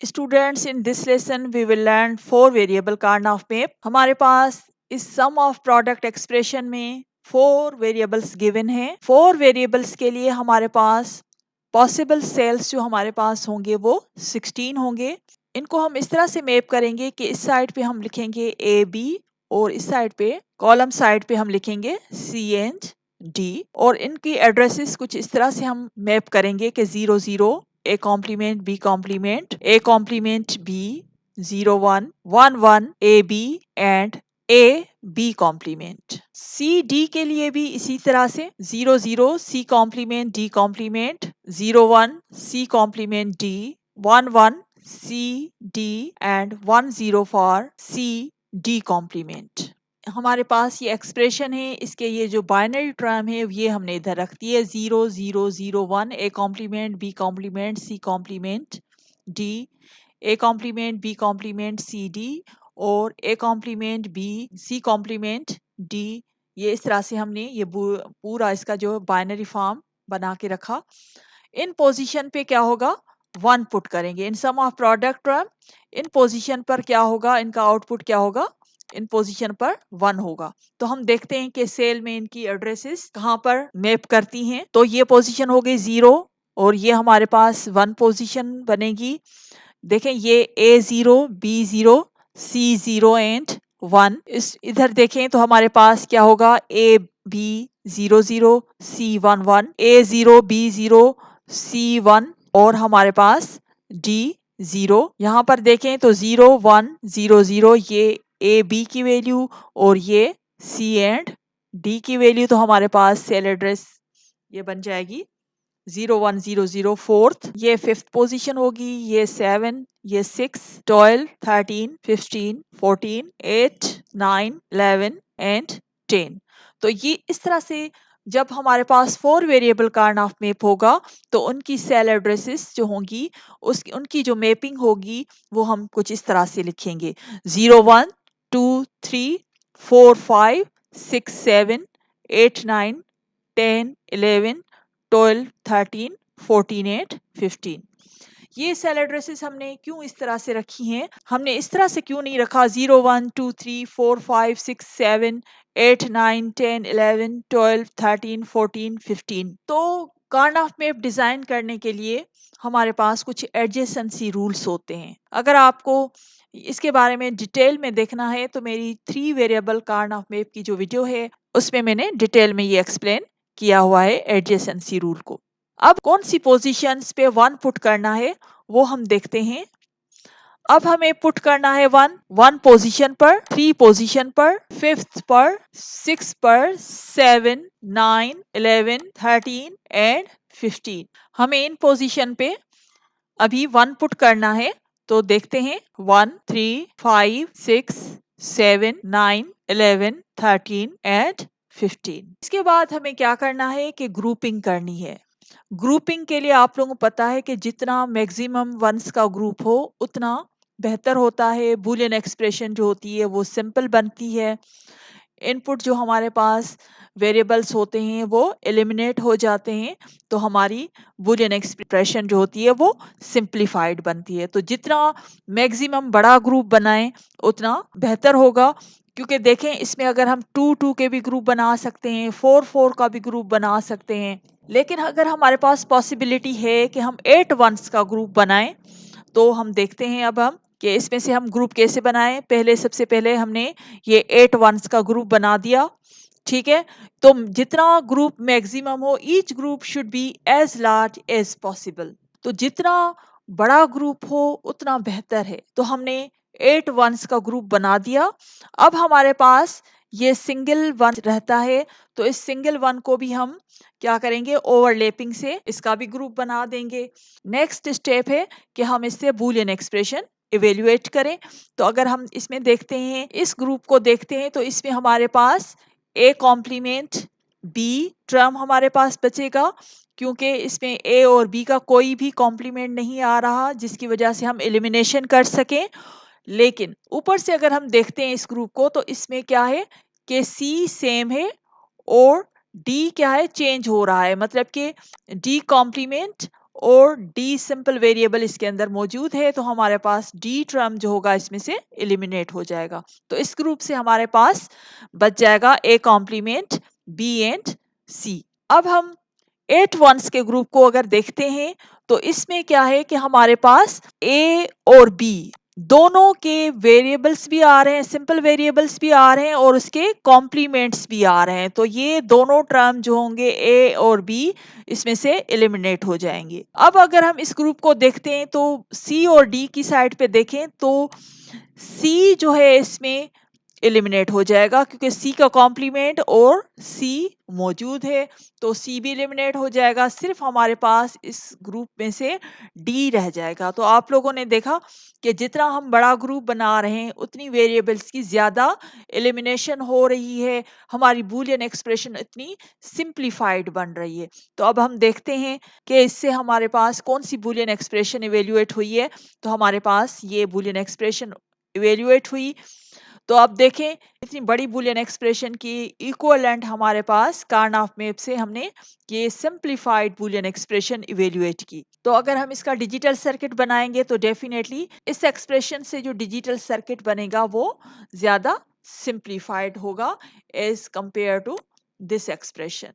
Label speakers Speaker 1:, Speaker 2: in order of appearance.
Speaker 1: Students, in this lesson we will learn four variable Karnaugh map. हमारे पास इस sum of product expression में four variables given हैं. Four variables के लिए हमारे पास possible cells जो हमारे पास होंगे वो 16 होंगे. इनको हम इस तरह से मैप करेंगे कि इस साइड पे हम लिखेंगे ए बी और इस साइड पे कॉलम साइड पे हम लिखेंगे सी एंड डी और इनकी एड्रेसेस कुछ इस तरह से हम मैप करेंगे कि 0 0 A complement B complement A complement B 0 1 1 1 A B and A B complement. C D के लिए भी इसी तरह से 0 0 C complement D complement 0 1 C complement D 1 1 C D and 1 0 for C D complement. हमारे पास ये एक्सप्रेशन है, इसके ये जो बाइनरी टर्म है ये हमने इधर रख दी है 0 0 0 1 A complement B complement C complement D A complement B complement C D और A complement B C complement D. ये इस तरह से हमने ये पूरा इसका जो बाइनरी फॉर्म बना के रखा. इन पोजीशन पे क्या होगा, 1 पुट करेंगे. In sum of product term in position पर क्या होगा, इनका आउटपुट क्या होगा, इन पोजीशन पर 1 होगा. तो हम देखते हैं कि सेल में इनकी एड्रेसेस कहाँ पर मैप करती हैं. तो ये पोजीशन हो गई 0 और ये हमारे पास 1 पोजीशन बनेगी. देखें ये A0 B0 C0 एंड 1. इस इधर देखें तो हमारे पास क्या होगा A B 0 0 C 1 1 A0 B0 C1 और हमारे पास D 0. यहाँ पर देखें तो 0 1 0 0 ये ए बी की वैल्यू और ये सी एंड डी की वैल्यू. तो हमारे पास सेल एड्रेस ये बन जाएगी 0 1 0 0 4th, ये 5th पोजीशन होगी, ये 7 ये 6 12 13 15 14 8 9 11 एंड 10. तो ये इस तरह से जब हमारे पास 4 वेरिएबल कार्नाफ मैप होगा तो उनकी सेल एड्रेसेस जो होंगी उनकी जो मैपिंग होगी वो हम कुछ इस तरह से लिखेंगे 0 1 2 3 4 5 6 7 8 9 10 11 12 13 14 8 15. ये सेल एड्रेसेस हमने क्यों इस तरह से रखी हैं, हमने इस तरह से क्यों नहीं रखा 0 1 2 3 4 5 6 7 8 9 10 11 12 13 14 15. तो कार्नाफ मैप डिजाइन करने के लिए हमारे पास कुछ एडजेसेंसी रूल्स होते हैं. अगर आपको इसके बारे में डिटेल में देखना है तो मेरी 3 वेरिएबल कार्नाफ मैप की जो वीडियो है उसमें मैंने डिटेल में ये एक्सप्लेन किया हुआ है एडजेसेंसी रूल को. अब कौन सी पोजीशंस पे 1 पुट करना है वो हम देखते हैं. अब हमें पुट करना है 1 पोजीशन पर, 3 पोजीशन पर, 5th पर, 6 पर, 7 9 11 13 एंड 15. हमें इन पोजीशन पे अभी 1 पुट करना है. तो देखते हैं 1 3 5 6 7 9 11 13 एंड 15. इसके बाद हमें क्या करना है कि ग्रुपिंग करनी है. ग्रुपिंग के लिए आप लोगों को पता है कि जितना मैक्सिमम वंस का ग्रुप हो उतना बेहतर होता है. बूलियन एक्सप्रेशन जो होती है वो सिंपल बनती है. इनपुट जो हमारे पास वेरिएबल्स होते हैं वो एलिमिनेट हो जाते हैं तो हमारी बूलियन एक्सप्रेशन जो होती है वो सिंप्लीफाइड बनती है. तो जितना मैक्सिमम बड़ा ग्रुप बनाएं उतना बेहतर होगा. क्योंकि देखें इसमें अगर हम 2 2 के भी ग्रुप बना सकते हैं, 4 4 का भी ग्रुप बना सकते हैं. लेकिन अगर हमारे पास पॉसिबिलिटी है कि हम 8 वंस का ग्रुप बनाएं तो हम देखते हैं अब हम कि इसमें से हम ग्रुप कैसे बनाएं. सबसे पहले हमने ये 8 वंस का ग्रुप बना दिया. ठीक है, तो जितना ग्रुप मैक्सिमम हो each group should be as large as possible. तो जितना बड़ा ग्रुप हो उतना बेहतर है. तो हमने 8 वंस का ग्रुप बना दिया. अब हमारे पास ये सिंगल वन रहता है तो इस सिंगल वन को भी हम क्या करेंगे, ओवरलैपिंग से इसका भी ग्रुप बना देंगे. नेक्स्ट स्टेप है कि हम इससे बूलियन एक्सप्रेशन इवेल्युएट करें. तो अगर हम इसमें देखते हैं, इस ग्रुप को देखते हैं तो इसमें हमारे पास ए कॉम्प्लीमेंट बी टर्म हमारे पास बचेगा क्योंकि इसमें ए और बी का कोई भी कॉम्प्लीमेंट नहीं आ रहा जिसकी वजह से हम एलिमिनेशन कर सकें. लेकिन ऊपर से अगर हम देखते हैं इस ग्रुप को तो इसमें क्या है कि सी सेम है और डी क्या है, चेंज हो रहा है. मतलब कि डी कॉम्प्लीमेंट और डी सिंपल वेरिएबल इसके अंदर मौजूद है, तो हमारे पास डी टर्म जो होगा इसमें से एलिमिनेट हो जाएगा। तो इस ग्रुप से हमारे पास बच जाएगा ए कॉम्प्लीमेंट, बी एंड सी। अब हम 8 वंस के ग्रुप को अगर देखते हैं तो इसमें क्या है कि हमारे पास ए और बी दोनों के वेरिएबल्स भी आ रहे हैं, सिंपल वेरिएबल्स भी आ रहे हैं और उसके कॉम्प्लीमेंट्स भी आ रहे हैं। तो ये दोनों टर्म जो होंगे ए और बी इसमें से एलिमिनेट हो जाएंगे। अब अगर हम इस ग्रुप को देखते हैं तो सी और डी की साइड पे देखें तो सी जो है इसमें एलिमिनेट हो जाएगा क्योंकि सी का कॉम्प्लीमेंट और सी मौजूद है, तो सी भी एलिमिनेट हो जाएगा। सिर्फ हमारे पास इस ग्रुप में से डी रह जाएगा। तो आप लोगों ने देखा कि जितना हम बड़ा ग्रुप बना रहे हैं उतनी वेरिएबल्स की ज़्यादा एलिमिनेशन हो रही है, हमारी बूलियन एक्सप्रेशन इतनी सिंप्लीफाइड बन रही है। तो अब हम देखते हैं कि इससे हमारे पास कौन सी बूलियन एक्सप्रेशन इवेल्युएट हुई है। तो हमारे पास ये बूलियन एक्सप्रेशन इवेल्युएट हुई। तो अब देखें इतनी बड़ी बूलियन एक्सप्रेशन की इक्विवेलेंट हमारे पास कार्नोफ मैप से हमने ये सिंप्लीफाइड बूलियन एक्सप्रेशन इवेल्युएट की। तो अगर हम इसका डिजिटल सर्किट बनाएंगे तो डेफिनेटली इस एक्सप्रेशन से जो डिजिटल सर्किट बनेगा वो ज्यादा सिंप्लीफाइड होगा as compare to this expression.